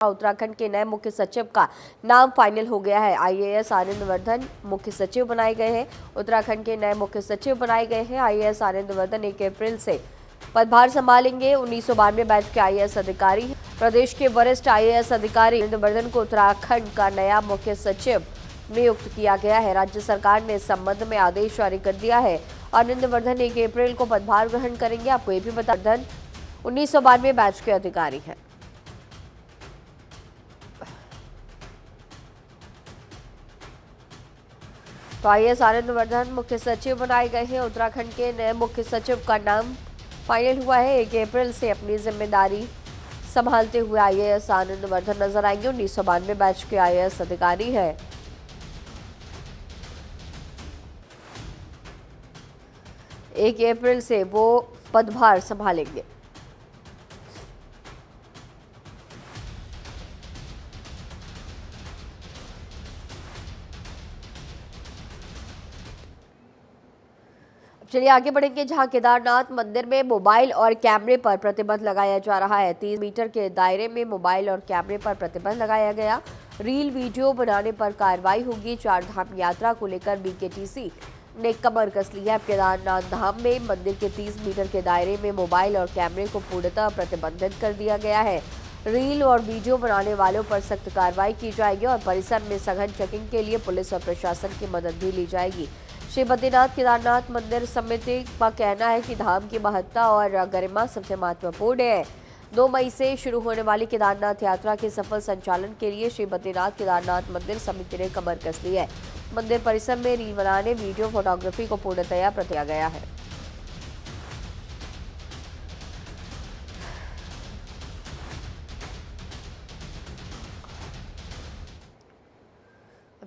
उत्तराखंड के नए मुख्य सचिव का नाम फाइनल हो गया है। आईएएस आनंद वर्धन मुख्य सचिव बनाए गए हैं। उत्तराखंड के नए मुख्य सचिव बनाए गए हैं। आईएएस आनंद वर्धन 1 अप्रैल से पदभार संभालेंगे। 1992 बैच के आईएएस अधिकारी हैं। प्रदेश के वरिष्ठ आईएएस अधिकारी आनंद वर्धन को उत्तराखंड का नया मुख्य सचिव नियुक्त किया गया है। राज्य सरकार ने इस संबंध में आदेश जारी कर दिया है। आनंद वर्धन 1 अप्रैल को पदभार ग्रहण करेंगे। आपको ये भी बता दें, 1992 बैच के अधिकारी हैं। तो आईएएस आनंद वर्धन मुख्य सचिव बनाए गए हैं। उत्तराखंड के नए मुख्य सचिव का नाम फाइनल हुआ है। 1 अप्रैल से अपनी जिम्मेदारी संभालते हुए आईएएस आनंद वर्धन नजर आएंगे। 1992 बैच के आईएएस अधिकारी हैं। 1 अप्रैल से वो पदभार संभालेंगे। चलिए आगे बढ़ेंगे, जहां केदारनाथ मंदिर में मोबाइल और कैमरे पर प्रतिबंध लगाया जा रहा है। 30 मीटर के दायरे में मोबाइल और कैमरे पर प्रतिबंध लगाया गया। रील वीडियो बनाने पर कार्रवाई होगी। 4 धाम यात्रा को लेकर बीकेटीसी ने कमर कस ली है। केदारनाथ धाम में मंदिर के 30 मीटर के दायरे में मोबाइल और कैमरे को पूर्णतः प्रतिबंधित कर दिया गया है। रील और वीडियो बनाने वालों पर सख्त कार्रवाई की जाएगी और परिसर में सघन चेकिंग के लिए पुलिस और प्रशासन की मदद भी ली जाएगी। श्री बद्रीनाथ केदारनाथ मंदिर समिति का कहना है कि धाम की महत्ता और गरिमा सबसे महत्वपूर्ण है। 2 मई से शुरू होने वाली केदारनाथ यात्रा के सफल संचालन के लिए श्री बद्रीनाथ केदारनाथ मंदिर समिति ने कमर कस ली है। मंदिर परिसर में रील बनाने, वीडियो फोटोग्राफी को पूर्णतया प्रतिबंधित किया गया है।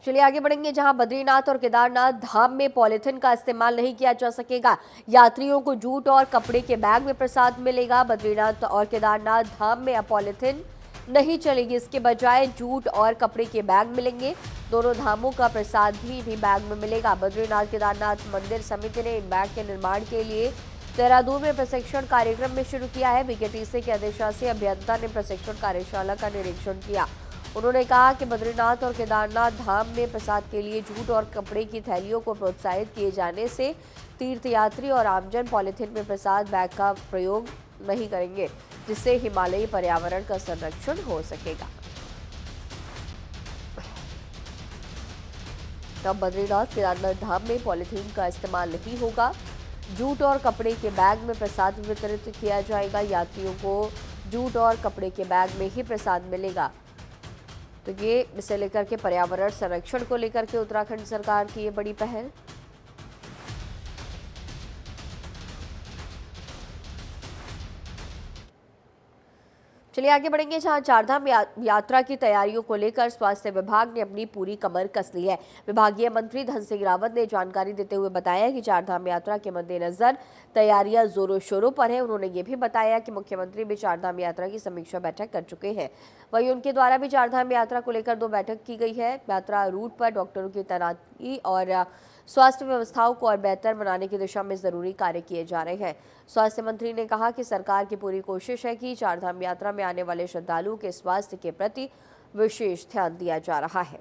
चलिए आगे बढ़ेंगे, जहां बद्रीनाथ और केदारनाथ धाम में पॉलिथीन का इस्तेमाल नहीं किया जा सकेगा। यात्रियों को जूट और कपड़े के बैग में प्रसाद मिलेगा। बद्रीनाथ और केदारनाथ धाम में अब पॉलिथीन नहीं चलेगी, इसके बजाय जूट और कपड़े के बैग मिलेंगे। दोनों धामों का प्रसाद भी इन्हीं बैग में मिलेगा। बद्रीनाथ केदारनाथ मंदिर समिति ने इन बैग के निर्माण के लिए देहरादून में प्रशिक्षण कार्यक्रम में शुरू किया है। बीकेटीसी के अधिशासी अभियंता ने प्रशिक्षण कार्यशाला का निरीक्षण किया। उन्होंने कहा कि बद्रीनाथ और केदारनाथ धाम में प्रसाद के लिए जूट और कपड़े की थैलियों को प्रोत्साहित किए जाने से तीर्थयात्री और आमजन पॉलिथीन में प्रसाद बैग का प्रयोग नहीं करेंगे, जिससे हिमालयी पर्यावरण का संरक्षण हो सकेगा। तब बद्रीनाथ केदारनाथ धाम में पॉलिथीन का इस्तेमाल नहीं होगा। जूट और कपड़े के बैग में प्रसाद वितरित किया जाएगा। यात्रियों को जूट और कपड़े के बैग में ही प्रसाद मिलेगा। तो ये इसे लेकर के पर्यावरण संरक्षण को लेकर के उत्तराखंड सरकार की ये बड़ी पहल। चलिए आगे बढ़ेंगे, जहां चारधाम यात्रा की तैयारियों को लेकर स्वास्थ्य विभाग ने अपनी पूरी कमर कस ली है। विभागीय मंत्री धन सिंह रावत ने जानकारी देते हुए बताया कि चारधाम यात्रा के मद्देनजर तैयारियां जोरों शोरों पर है। उन्होंने ये भी बताया कि मुख्यमंत्री भी चारधाम यात्रा की समीक्षा बैठक कर चुके हैं। वहीं उनके द्वारा भी चारधाम यात्रा को लेकर 2 बैठक की गई है। यात्रा रूट पर डॉक्टरों की तैनाती और स्वास्थ्य व्यवस्थाओं को और बेहतर बनाने की दिशा में जरूरी कार्य किए जा रहे हैं। स्वास्थ्य मंत्री ने कहा कि सरकार की पूरी कोशिश है कि चारधाम यात्रा में आने वाले श्रद्धालुओं के स्वास्थ्य के प्रति विशेष ध्यान दिया जा रहा है।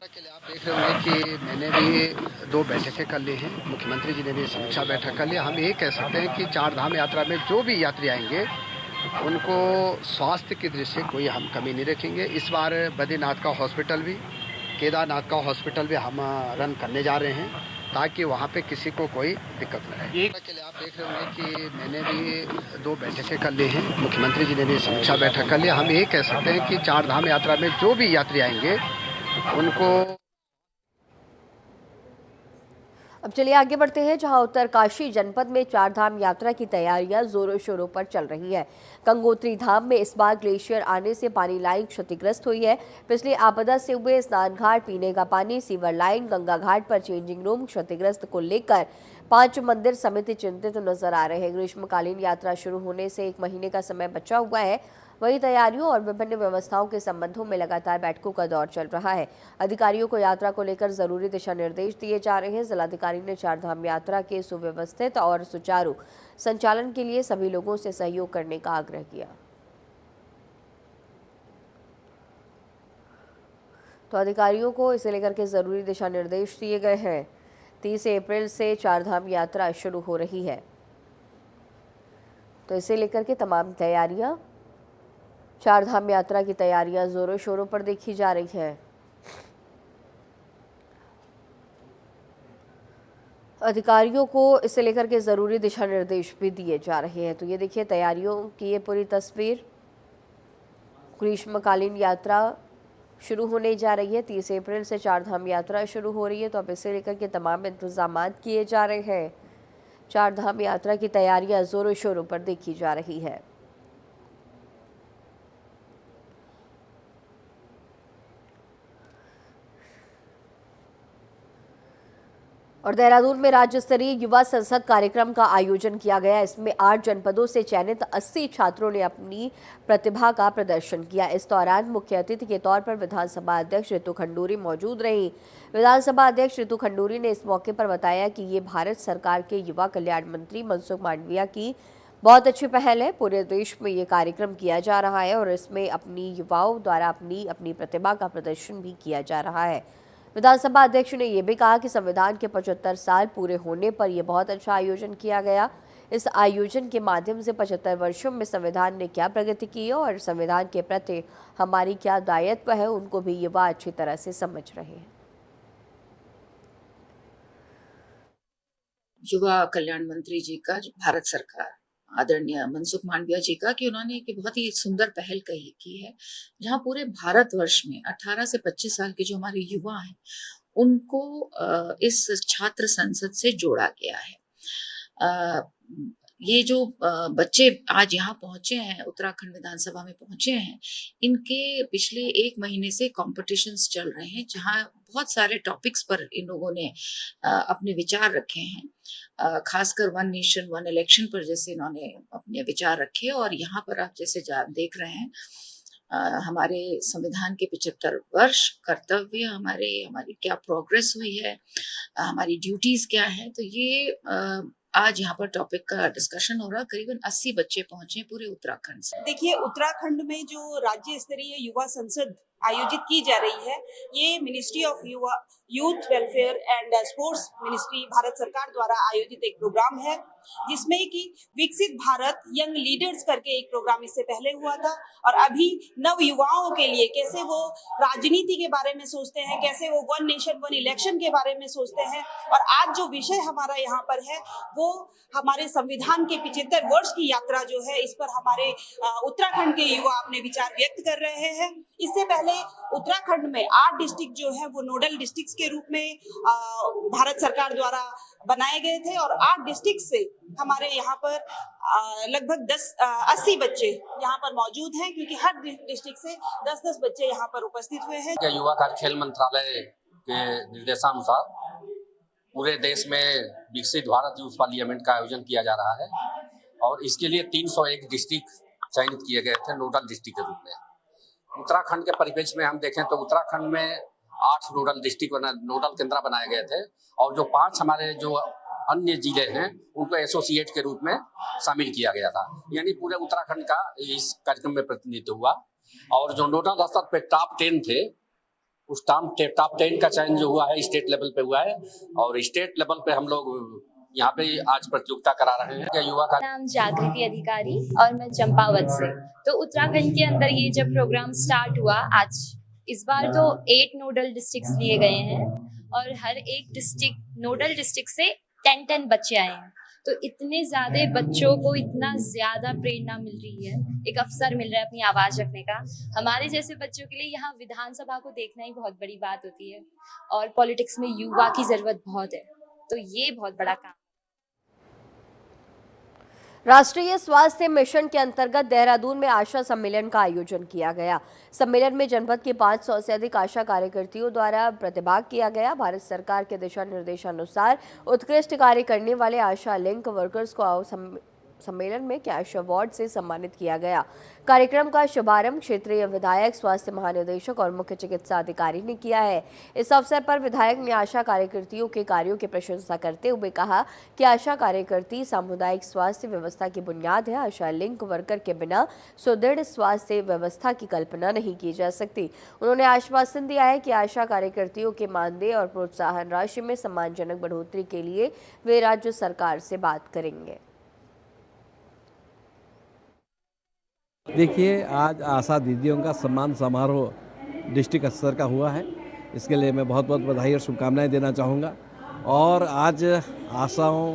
के लिए आप देख रहे होंगे कि मैंने भी 2 बैठकें कर ली हैं। मुख्यमंत्री जी ने भी समीक्षा बैठक कर ली। हम ये कह सकते हैं कि चारधाम यात्रा में जो भी यात्री आएंगे उनको स्वास्थ्य की दृष्टि से कोई हम कमी नहीं रखेंगे। इस बार बद्रीनाथ का हॉस्पिटल भी, केदारनाथ का हॉस्पिटल भी हम रन करने जा रहे हैं ताकि वहाँ पे किसी को कोई दिक्कत न रहे। के लिए आप देख रहे होंगे कि मैंने भी 2 बैठकें कर ली हैं। मुख्यमंत्री जी ने भी समीक्षा बैठक कर ली। हम ये कह सकते हैं कि चारधाम यात्रा में जो भी यात्री आएंगे उनको। अब चलिए आगे बढ़ते हैं, जहां उत्तरकाशी जनपद में चारधाम यात्रा की तैयारियां जोरों शोरों पर चल रही है। गंगोत्री धाम में इस बार ग्लेशियर आने से पानी लाइन क्षतिग्रस्त हुई है। पिछली आपदा से हुए स्नान घाट, पीने का पानी, सीवर लाइन, गंगा घाट पर चेंजिंग रूम क्षतिग्रस्त को लेकर 5 मंदिर समिति चिंतित नजर आ रहे हैं। ग्रीष्मकालीन यात्रा शुरू होने से 1 महीने का समय बचा हुआ है। वहीं तैयारियों और विभिन्न व्यवस्थाओं के संबंधों में लगातार बैठकों का दौर चल रहा है। अधिकारियों को यात्रा को लेकर जरूरी दिशा निर्देश दिए जा रहे हैं। जिलाधिकारी ने चारधाम यात्रा के सुव्यवस्थित और सुचारू संचालन के लिए सभी लोगों से सहयोग करने का आग्रह किया। तो अधिकारियों को इसे लेकर के जरूरी दिशा निर्देश दिए गए हैं। 30 अप्रैल से चारधाम यात्रा शुरू हो रही है, तो इसे लेकर के तमाम तैयारियां, चारधाम यात्रा की तैयारियां जोरों शोरों पर देखी जा रही है। अधिकारियों को इसे लेकर के जरूरी दिशा निर्देश भी दिए जा रहे हैं। तो ये देखिए तैयारियों की ये पूरी तस्वीर। ग्रीष्मकालीन यात्रा शुरू होने जा रही है। 30 अप्रैल से चारधाम यात्रा शुरू हो रही है, तो अब इसे लेकर के तमाम इंतजाम किए जा रहे हैं। चारधाम यात्रा की तैयारियां जोरों शोरों पर देखी जा रही है। और देहरादून में राज्य स्तरीय युवा संसद कार्यक्रम का आयोजन किया गया। इसमें 8 जनपदों से चयनित 80 छात्रों ने अपनी प्रतिभा का प्रदर्शन किया। इस दौरान मुख्य अतिथि के तौर पर विधानसभा अध्यक्ष ऋतु खंडूरी मौजूद रहीं। विधानसभा अध्यक्ष ऋतु खंडूरी ने इस मौके पर बताया कि ये भारत सरकार के युवा कल्याण मंत्री मनसुख मांडविया की बहुत अच्छी पहल है। पूरे देश में ये कार्यक्रम किया जा रहा है और इसमें अपनी युवाओं द्वारा अपनी प्रतिभा का प्रदर्शन भी किया जा रहा है। विधानसभा अध्यक्ष ने यह भी कहा कि संविधान के 75 साल पूरे होने पर यह बहुत अच्छा आयोजन किया गया। इस आयोजन के माध्यम से 75 वर्षों में संविधान ने क्या प्रगति की है और संविधान के प्रति हमारी क्या दायित्व है, उनको भी युवा अच्छी तरह से समझ रहे हैं। युवा कल्याण मंत्री जी का, भारत सरकार आदरणीय मनसुख मांडविया जी का, कि उन्होंने एक बहुत ही सुंदर पहल की है, जहां पूरे भारतवर्ष में 18 से 25 साल के जो हमारे युवा हैं उनको इस छात्र संसद से जोड़ा गया है। ये जो बच्चे आज यहाँ पहुंचे हैं, उत्तराखंड विधानसभा में पहुंचे हैं, इनके पिछले 1 महीने से कॉम्पिटिशन्स चल रहे हैं, जहाँ बहुत सारे टॉपिक्स पर इन लोगों ने अपने विचार रखे हैं। खासकर 1 नेशन 1 इलेक्शन पर जैसे इन्होंने अपने विचार रखे। और यहाँ पर आप जैसे देख रहे हैं, हमारे संविधान के 75 वर्ष, कर्तव्य हमारी क्या प्रोग्रेस हुई है, हमारी ड्यूटीज क्या है, तो ये आज यहाँ पर टॉपिक का डिस्कशन हो रहा। करीबन 80 बच्चे पहुंचे पूरे उत्तराखंड से। देखिए, उत्तराखंड में जो राज्य स्तरीय युवा संसद आयोजित की जा रही है, ये ministry of youth welfare and sports ministry Bharat सरकार द्वारा आयोजित एक प्रोग्राम है, जिसमें कि विकसित भारत यंग लीडर्स करके एक प्रोग्राम इससे पहले हुआ था। और अभी नव युवाओं के लिए कैसे वो राजनीति के बारे में सोचते हैं, कैसे वो 1 नेशन 1 इलेक्शन के बारे में सोचते हैं। और आज जो विषय हमारा यहाँ पर है, वो हमारे संविधान के 75 वर्ष की यात्रा जो है, इस पर हमारे उत्तराखंड के युवा अपने विचार व्यक्त कर रहे हैं। इससे पहले उत्तराखंड में 8 डिस्ट्रिक्ट जो है वो नोडल डिस्ट्रिक्ट्स के रूप में भारत सरकार द्वारा बनाए गए थे। और 8 डिस्ट्रिक्ट से हमारे यहाँ पर लगभग 80 बच्चे यहाँ पर मौजूद हैं, क्योंकि हर डिस्ट्रिक्ट से 10-10 बच्चे यहाँ पर उपस्थित हुए हैं। युवा कार्य खेल मंत्रालय के निर्देशानुसार पूरे देश में विकसित भारत यूथ पार्लियामेंट का आयोजन किया जा रहा है और इसके लिए 301 डिस्ट्रिक्ट चयनित किए गए थे नोडल डिस्ट्रिक्ट के रूप में। उत्तराखंड के परिप्रेक्ष्य में हम देखें तो उत्तराखंड में 8 नोडल डिस्ट्रिक्ट नोडल केंद्र बनाए गए थे और जो 5 हमारे जो अन्य जिले हैं उनको एसोसिएट के रूप में शामिल किया गया था। यानी पूरे उत्तराखंड का इस कार्यक्रम में प्रतिनिधित्व हुआ। और जो नोडल स्तर पे टॉप 10 थे, उस टॉप 10 का चयन जो हुआ है स्टेट लेवल पे हुआ है और स्टेट लेवल पे हम लोग यहाँ पे आज प्रतियोगिता करा रहे हैं। युवा का नाम जागृति अधिकारी और मैं चंपावत से। तो उत्तराखंड के अंदर ये जब प्रोग्राम स्टार्ट हुआ आज, इस बार तो 8 नोडल डिस्ट्रिक्ट्स लिए गए हैं और हर एक डिस्ट्रिक्ट नोडल डिस्ट्रिक्ट से 10-10 बच्चे आए हैं। तो इतने ज्यादा बच्चों को इतना ज्यादा प्रेरणा मिल रही है, एक अवसर मिल रहा है अपनी आवाज रखने का। हमारे जैसे बच्चों के लिए यहाँ विधानसभा को देखना ही बहुत बड़ी बात होती है और पॉलिटिक्स में युवा की जरूरत बहुत है, तो ये बहुत बड़ा काम। राष्ट्रीय स्वास्थ्य मिशन के अंतर्गत देहरादून में आशा सम्मेलन का आयोजन किया गया। सम्मेलन में जनपद के 500 से अधिक आशा कार्यकर्तियों द्वारा प्रतिभाग किया गया। भारत सरकार के दिशा निर्देशानुसार उत्कृष्ट कार्य करने वाले आशा लिंक वर्कर्स को सम्मेलन में कैश अवार्ड से सम्मानित किया गया। कार्यक्रम का शुभारंभ क्षेत्रीय विधायक, स्वास्थ्य महानिदेशक और मुख्य चिकित्सा अधिकारी ने किया है। इस अवसर पर विधायक ने आशा कार्यकर्तियों के कार्यों की प्रशंसा करते हुए कहा कि आशा कार्यकर्ती सामुदायिक स्वास्थ्य व्यवस्था की बुनियाद है। आशा लिंक वर्कर के बिना सुदृढ़ स्वास्थ्य व्यवस्था की कल्पना नहीं की जा सकती। उन्होंने आश्वासन दिया है कि आशा कार्यकर्तियों के मानदेय और प्रोत्साहन राशि में सम्मानजनक बढ़ोतरी के लिए वे राज्य सरकार से बात करेंगे। देखिए, आज आशा दीदियों का सम्मान समारोह डिस्ट्रिक्ट स्तर का हुआ है। इसके लिए मैं बहुत बहुत बधाई और शुभकामनाएं देना चाहूँगा। और आज आशाओं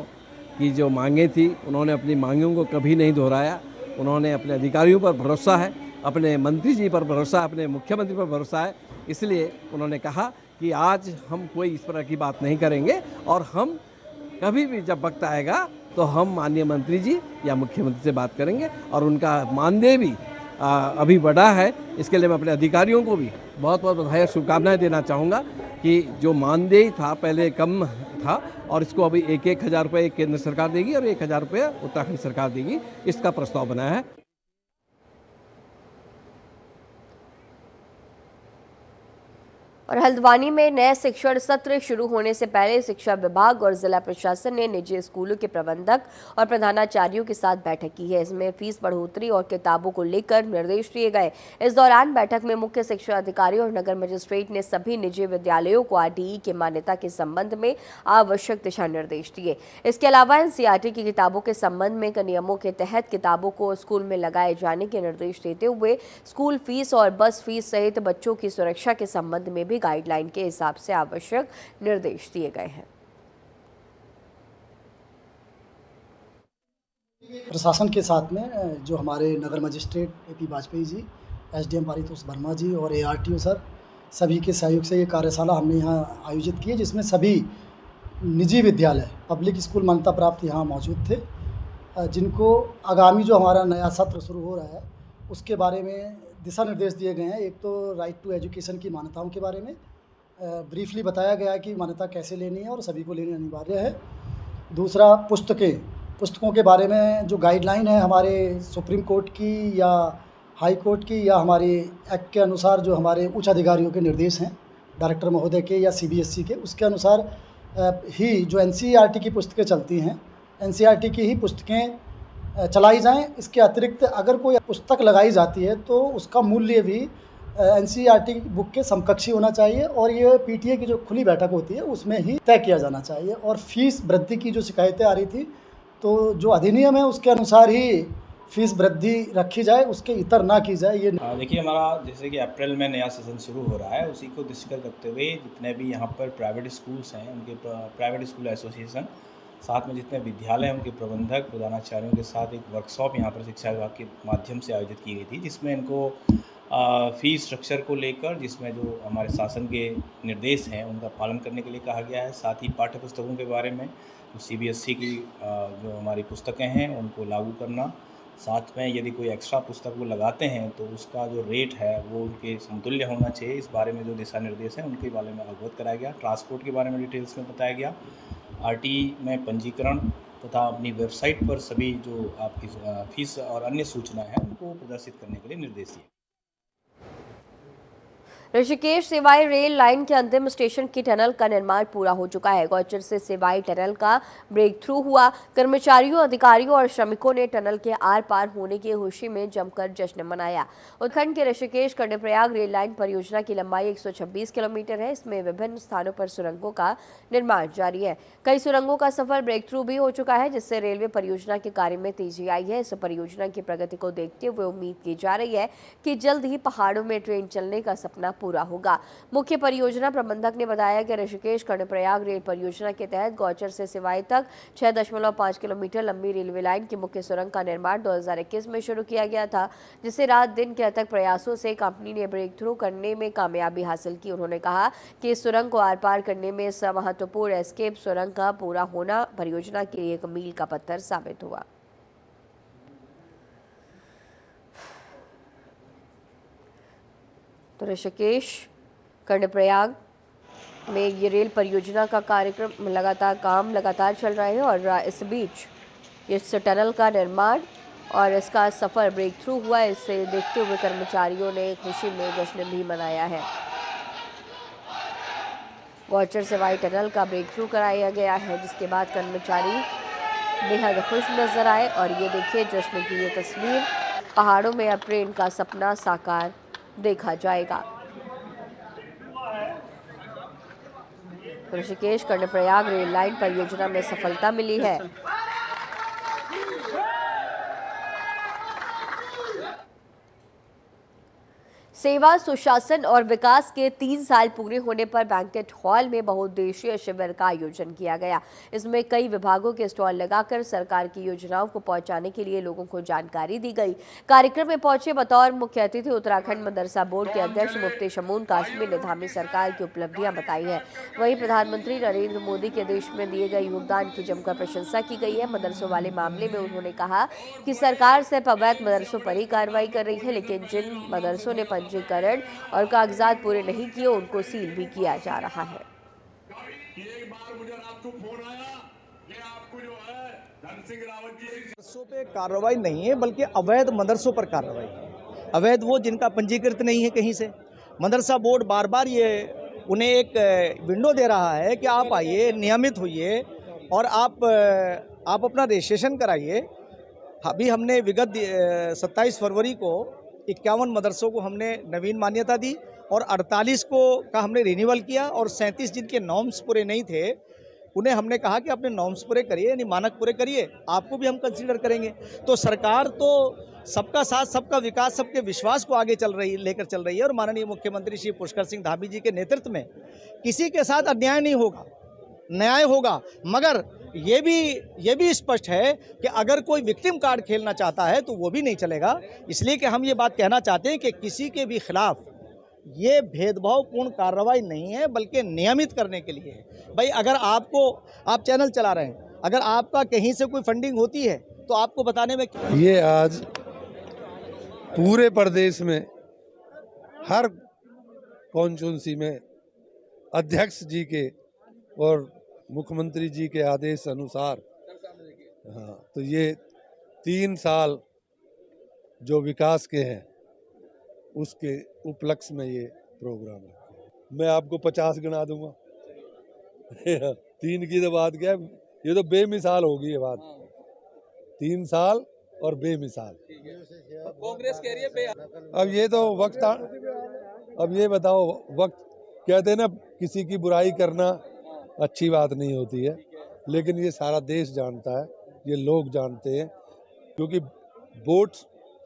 की जो मांगें थी, उन्होंने अपनी मांगों को कभी नहीं दोहराया। उन्होंने अपने अधिकारियों पर भरोसा है, अपने मंत्री जी पर भरोसा, अपने मुख्यमंत्री पर भरोसा है। इसलिए उन्होंने कहा कि आज हम कोई इस तरह की बात नहीं करेंगे और हम कभी भी जब वक्त आएगा तो हम माननीय मंत्री जी या मुख्यमंत्री से बात करेंगे। और उनका मानदेय भी अभी बढ़ा है। इसके लिए मैं अपने अधिकारियों को भी बहुत बहुत बधाई और शुभकामनाएं देना चाहूँगा कि जो मानदेय था पहले कम था और इसको अभी 1,000 रुपये केंद्र सरकार देगी और 1,000 रुपये उत्तराखंड सरकार देगी, इसका प्रस्ताव बनाया है। और हल्द्वानी में नए शिक्षण सत्र शुरू होने से पहले शिक्षा विभाग और जिला प्रशासन ने निजी स्कूलों के प्रबंधक और प्रधानाचार्यों के साथ बैठक की है। इसमें फीस बढ़ोतरी और किताबों को लेकर निर्देश दिए गए। इस दौरान बैठक में मुख्य शिक्षा अधिकारी और नगर मजिस्ट्रेट ने सभी निजी विद्यालयों को आरटीई की मान्यता के संबंध में आवश्यक दिशा निर्देश दिए। इसके अलावा एनसीईआरटी की किताबों के संबंध में नियमों के तहत किताबों को स्कूल में लगाए जाने के निर्देश देते हुए स्कूल फीस और बस फीस सहित बच्चों की सुरक्षा के संबंध में भी गाइडलाइन के हिसाब से आवश्यक निर्देश दिए गए हैं। प्रशासन के साथ में जो हमारे नगर magistrate AP Vajpayee ji, SDM Paritosh Verma जी और एआरटीओ सर, सभी के सहयोग से ये कार्यशाला हमने यहाँ आयोजित की है, जिसमें सभी निजी विद्यालय, पब्लिक स्कूल मान्यता प्राप्त यहाँ मौजूद थे, जिनको आगामी जो हमारा नया सत्र शुरू हो रहा है उसके बारे में दिशा निर्देश दिए गए हैं। एक तो राइट टू एजुकेशन की मान्यताओं के बारे में ब्रीफली बताया गया है कि मान्यता कैसे लेनी है और सभी को लेनी अनिवार्य है। दूसरा, पुस्तकों के बारे में जो गाइडलाइन है हमारे सुप्रीम कोर्ट की या हाई कोर्ट की या हमारी एक्ट के अनुसार जो हमारे उच्च अधिकारियों के निर्देश हैं, डायरेक्टर महोदय के या सीबीएसई के, उसके अनुसार ही जो एनसीईआरटी की पुस्तकें चलती हैं, एनसीईआरटी की ही पुस्तकें चलाई जाएं। इसके अतिरिक्त अगर कोई पुस्तक लगाई जाती है तो उसका मूल्य भी एनसीईआरटी बुक के समकक्षी होना चाहिए और ये पीटीए की जो खुली बैठक होती है उसमें ही तय किया जाना चाहिए। और फीस वृद्धि की जो शिकायतें आ रही थी, तो जो अधिनियम है उसके अनुसार ही फीस वृद्धि रखी जाए, उसके इतर ना की जाए। ये देखिए, हमारा जैसे कि अप्रैल में नया सेशन शुरू हो रहा है, उसी को दृष्टिगत रखते हुए जितने भी यहाँ पर प्राइवेट स्कूल्स हैं, उनके प्राइवेट स्कूल एसोसिएशन, साथ में जितने विद्यालय उनके प्रबंधक प्रधानाचार्यों के साथ एक वर्कशॉप यहाँ पर शिक्षा विभाग के माध्यम से आयोजित की गई थी, जिसमें इनको फ़ीस स्ट्रक्चर को लेकर, जिसमें जो हमारे शासन के निर्देश हैं उनका पालन करने के लिए कहा गया है। साथ ही पाठ्य पुस्तकों के बारे में सीबीएसई की जो हमारी पुस्तकें हैं उनको लागू करना, साथ में यदि कोई एक्स्ट्रा पुस्तक वो लगाते हैं तो उसका जो रेट है वो उनके समतुल्य होना चाहिए। इस बारे में जो दिशा निर्देश हैं उनके बारे में अवगत कराया गया। ट्रांसपोर्ट के बारे में डिटेल्स में बताया गया। आरटीई में पंजीकरण तथा अपनी वेबसाइट पर सभी जो आपकी फीस और अन्य सूचनाएं हैं उनको प्रदर्शित करने के लिए निर्देश दिए। ऋषिकेश सिवाई रेल लाइन के अंतिम स्टेशन की टनल का निर्माण पूरा हो चुका है। गौचर से सिवाई टनल का ब्रेक थ्रू हुआ। कर्मचारियों, अधिकारियों और श्रमिकों ने टनल के आर पार होने की खुशी में जमकर जश्न मनाया। उत्तराखंड के ऋषिकेश कर्णप्रयाग रेल लाइन परियोजना की लंबाई 126 किलोमीटर है। इसमें विभिन्न स्थानों पर सुरंगों का निर्माण जारी है। कई सुरंगों का सफल ब्रेक थ्रू भी हो चुका है, जिससे रेलवे परियोजना के कार्य में तेजी आई है। इस परियोजना की प्रगति को देखते हुए उम्मीद की जा रही है कि जल्द ही पहाड़ों में ट्रेन चलने का सपना पूरा होगा। मुख्य परियोजना प्रबंधक ने बताया कि ऋषिकेश कर्णप्रयाग रेल परियोजना के तहत गौचर से सिवाई तक 6.5 किलोमीटर लंबी रेलवे लाइन की मुख्य सुरंग का निर्माण 2021 में शुरू किया गया था, जिसे रात दिन के अथक प्रयासों से कंपनी ने ब्रेक थ्रू करने में कामयाबी हासिल की। उन्होंने कहा कि इस सुरंग को आर पार करने में इस महत्वपूर्ण एस्केप सुरंग का पूरा होना परियोजना के लिए एक मील का पत्थर साबित हुआ। तो ऋषिकेश कर्णप्रयाग में ये रेल परियोजना का कार्यक्रम लगातार चल रहा है और इस बीच इस टनल का निर्माण और इसका सफल ब्रेक थ्रू हुआ। इसे देखते हुए कर्मचारियों ने खुशी में जश्न भी मनाया है। वॉचर से वाई टनल का ब्रेक थ्रू कराया गया है, जिसके बाद कर्मचारी बेहद खुश नजर आए। और ये देखिए जश्न की ये तस्वीर। पहाड़ों में अब ट्रेन का सपना साकार देखा जाएगा। ऋषिकेश कर्णप्रयाग रेल लाइन परियोजना में सफलता मिली है। सेवा, सुशासन और विकास के 3 साल पूरे होने पर बैंकेट हॉल में बहुउद्देशीय शिविर का आयोजन किया गया। इसमें कई विभागों के स्टॉल लगाकर सरकार की योजनाओं को पहुंचाने के लिए लोगों को जानकारी दी गई। कार्यक्रम में पहुंचे बतौर मुख्य अतिथि उत्तराखंड मदरसा बोर्ड के अध्यक्ष मुफ्ती शमून कासमी ने धामी सरकार की उपलब्धियां बताई है। वहीं प्रधानमंत्री नरेंद्र मोदी के देश में दिए गए योगदान की जमकर प्रशंसा की गई है। मदरसों वाले मामले में उन्होंने कहा कि सरकार सिर्फ अवैध मदरसों पर ही कार्रवाई कर रही है, लेकिन जिन मदरसों ने पंजीकरण और कागजात पूरे नहीं किए उनको सील भी किया जा रहा है। एक बार मुझे रात को फोन आया कि आपको जो है धन सिंह रावत जी मदरसों पे कार्रवाई नहीं है, बल्कि अवैध मदरसों पर कार्रवाई है। अवैध वो जिनका पंजीकृत नहीं है कहीं से। मदरसा बोर्ड बार बार ये उन्हें एक विंडो दे रहा है कि आप आइए, नियमित होइए और आप अपना रजिस्ट्रेशन कराइए। अभी हमने विगत 27 फरवरी को 51 मदरसों को हमने नवीन मान्यता दी और 48 का हमने रिन्यूअल किया और 37 जिनके नॉर्म्स पूरे नहीं थे उन्हें हमने कहा कि अपने नॉर्म्स पूरे करिए, यानी मानक पूरे करिए, आपको भी हम कंसीडर करेंगे। तो सरकार तो सबका साथ, सबका विकास, सबके विश्वास को आगे लेकर चल रही है और माननीय मुख्यमंत्री श्री पुष्कर सिंह धामी जी के नेतृत्व में किसी के साथ अन्याय नहीं होगा, न्याय होगा। मगर ये भी स्पष्ट है कि अगर कोई विक्टिम कार्ड खेलना चाहता है तो वो भी नहीं चलेगा। इसलिए कि हम ये बात कहना चाहते हैं कि किसी के भी खिलाफ ये भेदभावपूर्ण कार्रवाई नहीं है, बल्कि नियमित करने के लिए है। भाई अगर आप चैनल चला रहे हैं, अगर आपका कहीं से कोई फंडिंग होती है तो आपको बताने में ये आज पूरे प्रदेश में हर कॉन्स्टिट्यूंसी में अध्यक्ष जी के और मुख्यमंत्री जी के आदेश अनुसार, हाँ, तो ये 3 साल जो विकास के हैं उसके उपलक्ष्य में ये प्रोग्राम है। मैं आपको 50 गिना दूंगा 3 की तो बात क्या है, ये तो बेमिसाल होगी ये बात। 3 साल और बेमिसाल। कांग्रेस कह रही है अब ये तो वक्त, अब ये बताओ, वक्त कहते हैं ना किसी की बुराई करना अच्छी बात नहीं होती है, लेकिन ये सारा देश जानता है, ये लोग जानते हैं, क्योंकि वोट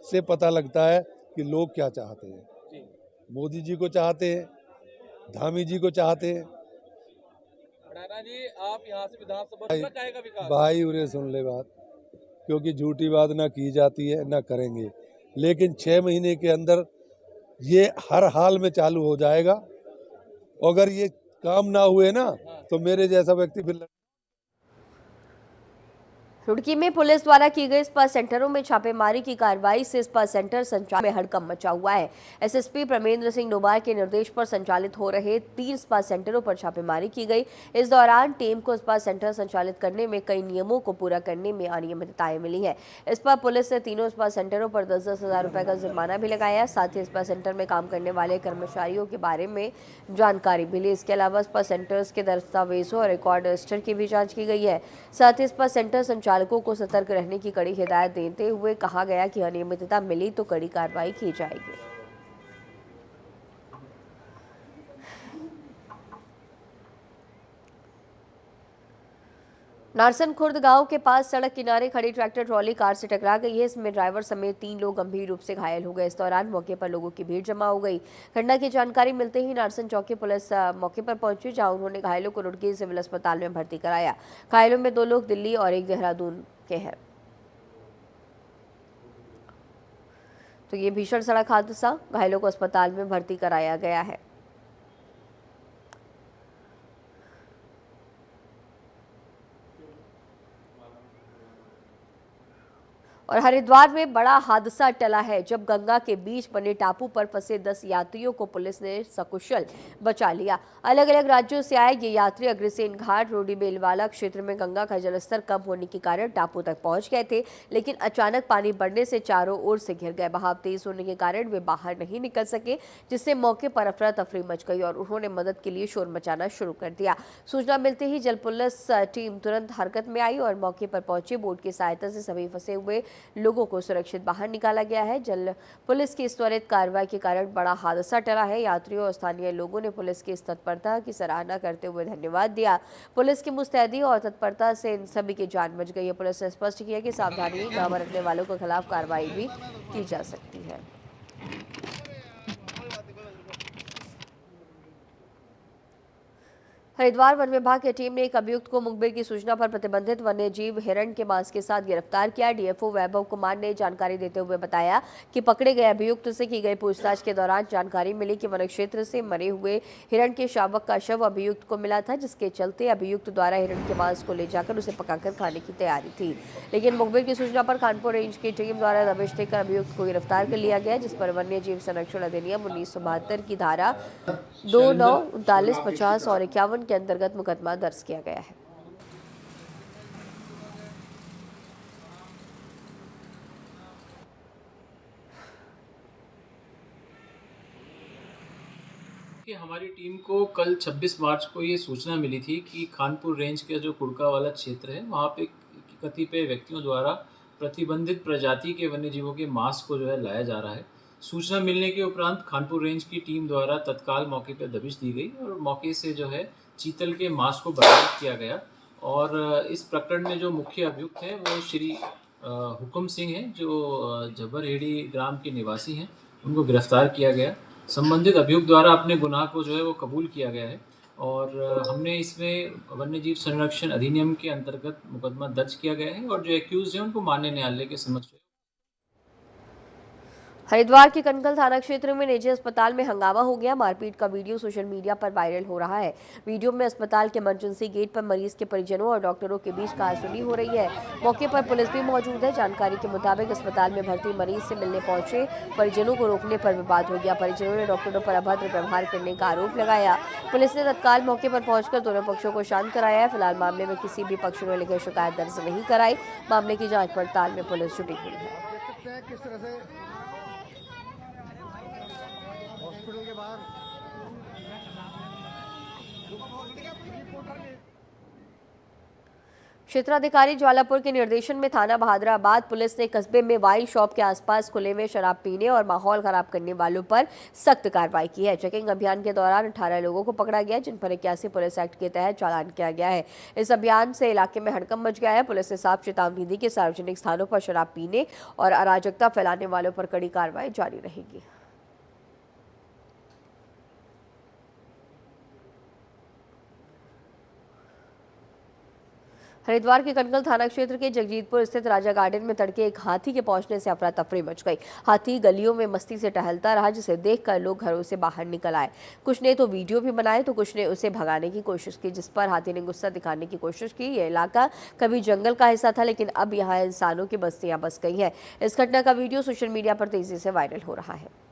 से पता लगता है कि लोग क्या चाहते हैं। मोदी जी को चाहते हैं, धामी जी को चाहते हैं। जी आप यहाँ से विधानसभा भाई उन्हें सुन ले बात, क्योंकि झूठी बात ना की जाती है ना करेंगे, लेकिन 6 महीने के अंदर ये हर हाल में चालू हो जाएगा। अगर ये काम ना हुए ना तो मेरे जैसा व्यक्ति फिर रुड़की में पुलिस द्वारा की गई स्पा सेंटरों में छापेमारी की कार्रवाई से स्पा सेंटर संचालन में हड़कंप मचा हुआ है। एसएसपी प्रमेंद्र सिंह डोभाल के निर्देश पर संचालित हो रहे 3 स्पा सेंटरों पर छापेमारी की गई। इस दौरान टीम को स्पा सेंटर संचालित करने में कई नियमों को पूरा करने में अनियमितताएं मिली है। इस पर पुलिस ने तीनों स्पा सेंटरों पर 10-10 हज़ार रुपए का जुर्माना भी लगाया। साथ ही स्पा सेंटर में काम करने वाले कर्मचारियों के बारे में जानकारी भी ली। इसके अलावा स्पा सेंटर्स के दस्तावेजों और रिकॉर्ड रजिस्टर की भी जाँच की गई है। साथ ही स्पा सेंटर संचालकों को सतर्क रहने की कड़ी हिदायत देते हुए कहा गया कि अनियमितता मिली तो कड़ी कार्रवाई की जाएगी। नारसन खुर्द गांव के पास सड़क किनारे खड़ी ट्रैक्टर ट्रॉली कार से टकरा गई है। इसमें ड्राइवर समेत 3 लोग गंभीर रूप से घायल हो गए। इस दौरान मौके पर लोगों की भीड़ जमा हो गई। घटना की जानकारी मिलते ही नारसन चौकी पुलिस मौके पर पहुंची, जहां उन्होंने घायलों को रुड़की सिविल अस्पताल में भर्ती कराया। घायलों में 2 लोग दिल्ली और 1 देहरादून के हैं। तो ये भीषण सड़क हादसा, घायलों को अस्पताल में भर्ती कराया गया है। और हरिद्वार में बड़ा हादसा टला है जब गंगा के बीच बने टापू पर फंसे 10 यात्रियों को पुलिस ने सकुशल बचा लिया। अलग अलग राज्यों से आए ये यात्री अग्रसेन घाट रोडी बेलवाला क्षेत्र में गंगा का जलस्तर कम होने के कारण टापू तक पहुंच गए थे, लेकिन अचानक पानी बढ़ने से चारों ओर से घिर गए। बहाव तेज होने के कारण वे बाहर नहीं निकल सके, जिससे मौके पर अफरा तफरी मच गई और उन्होंने मदद के लिए शोर मचाना शुरू कर दिया। सूचना मिलते ही जल पुलिस टीम तुरंत हरकत में आई और मौके पर पहुंची। बोट की सहायता से सभी फंसे हुए लोगों को सुरक्षित बाहर निकाला गया है। जल पुलिस की इस त्वरित कार्रवाई के कारण बड़ा हादसा टला है। यात्रियों और स्थानीय लोगों ने पुलिस की इस तत्परता की सराहना करते हुए धन्यवाद दिया। पुलिस की मुस्तैदी और तत्परता से इन सभी की जान बच गई है। पुलिस ने स्पष्ट किया कि सावधानी न बरतने वालों के खिलाफ कार्रवाई भी की जा सकती है। हरिद्वार वन विभाग की टीम ने एक अभियुक्त को मुखबिर की सूचना पर प्रतिबंधित वन्य जीव हिरण के मांस के साथ गिरफ्तार किया। डीएफओ वैभव कुमार ने जानकारी देते हुए बताया कि पकड़े गए अभियुक्त से की गई पूछताछ के दौरान जानकारी मिली कि वन क्षेत्र से मरे हुए हिरण के शावक का शव अभियुक्त को मिला था, जिसके चलते अभियुक्त द्वारा हिरण के मांस को ले जाकर उसे पकाकर खाने की तैयारी थी। लेकिन मुखबिर की सूचना पर कानपुर रेंज की टीम द्वारा दबिश देकर अभियुक्त को गिरफ्तार कर लिया गया, जिस पर वन्य जीव संरक्षण अधिनियम 1972 की धारा 2, 9, 39, 50 और 51 के अंतर्गत मुकदमा दर्ज किया गया है। कि हमारी टीम को कल 26 मार्च को ये सूचना मिली थी कि कानपुर रेंज का जो कुड़का वाला क्षेत्र है वहाँ पे कतिपय व्यक्तियों द्वारा प्रतिबंधित प्रजाति के वन्य जीवों के मांस को जो है लाया जा रहा है। सूचना मिलने के उपरांत कानपुर रेंज की टीम द्वारा तत्काल मौके पर दबिश दी गई और मौके से जो है चीतल के मांस को बरामद किया गया। और इस प्रकरण में जो मुख्य अभियुक्त हैं वो श्री हुक्म सिंह हैं, जो जबरहेड़ी ग्राम के निवासी हैं। उनको गिरफ्तार किया गया। संबंधित अभियुक्त द्वारा अपने गुनाह को जो है वो कबूल किया गया है और हमने इसमें वन्यजीव संरक्षण अधिनियम के अंतर्गत मुकदमा दर्ज किया गया है और जो एक्यूज हैं उनको माननीय न्यायालय के समक्ष। हरिद्वार के कनकल थाना क्षेत्र में निजी अस्पताल में हंगामा हो गया। मारपीट का वीडियो सोशल मीडिया पर वायरल हो रहा है। वीडियो में अस्पताल के इमरजेंसी गेट पर मरीज के परिजनों और डॉक्टरों के बीच कहासुनी हो रही है। मौके पर पुलिस भी मौजूद है। जानकारी के मुताबिक अस्पताल में भर्ती मरीज से मिलने पहुंचे परिजनों को रोकने पर विवाद हो गया। परिजनों ने डॉक्टरों पर अभद्र व्यवहार करने का आरोप लगाया। पुलिस ने तत्काल मौके पर पहुंचकर दोनों पक्षों को शांत कराया है। फिलहाल मामले में किसी भी पक्ष ने लेकर शिकायत दर्ज नहीं कराई। मामले की जाँच पड़ताल में पुलिस जुटी हुई है। हॉस्पिटल के बाहर क्षेत्राधिकारी ज्वालापुर के निर्देशन में थाना बहादुराबाद पुलिस ने कस्बे में वाइन शॉप के आसपास खुले में शराब पीने और माहौल खराब करने वालों पर सख्त कार्रवाई की है। चेकिंग अभियान के दौरान 18 लोगों को पकड़ा गया, जिन पर 81 पुलिस एक्ट के तहत चालान किया गया है। इस अभियान से इलाके में हड़कंप मच गया है। पुलिस ने साफ चेतावनी दी कि सार्वजनिक स्थानों पर शराब पीने और अराजकता फैलाने वालों पर कड़ी कार्रवाई जारी रहेगी। हरिद्वार के कनकल थाना क्षेत्र के जगजीतपुर स्थित राजा गार्डन में तड़के एक हाथी के पहुंचने से अफरा तफरी मच गई। हाथी गलियों में मस्ती से टहलता रहा, जिसे देखकर लोग घरों से बाहर निकल आए। कुछ ने तो वीडियो भी बनाए तो कुछ ने उसे भगाने की कोशिश की, जिस पर हाथी ने गुस्सा दिखाने की कोशिश की। यह इलाका कभी जंगल का हिस्सा था, लेकिन अब यहाँ इंसानों की बस्तियां बस गई हैं। इस घटना का वीडियो सोशल मीडिया पर तेजी से वायरल हो रहा है।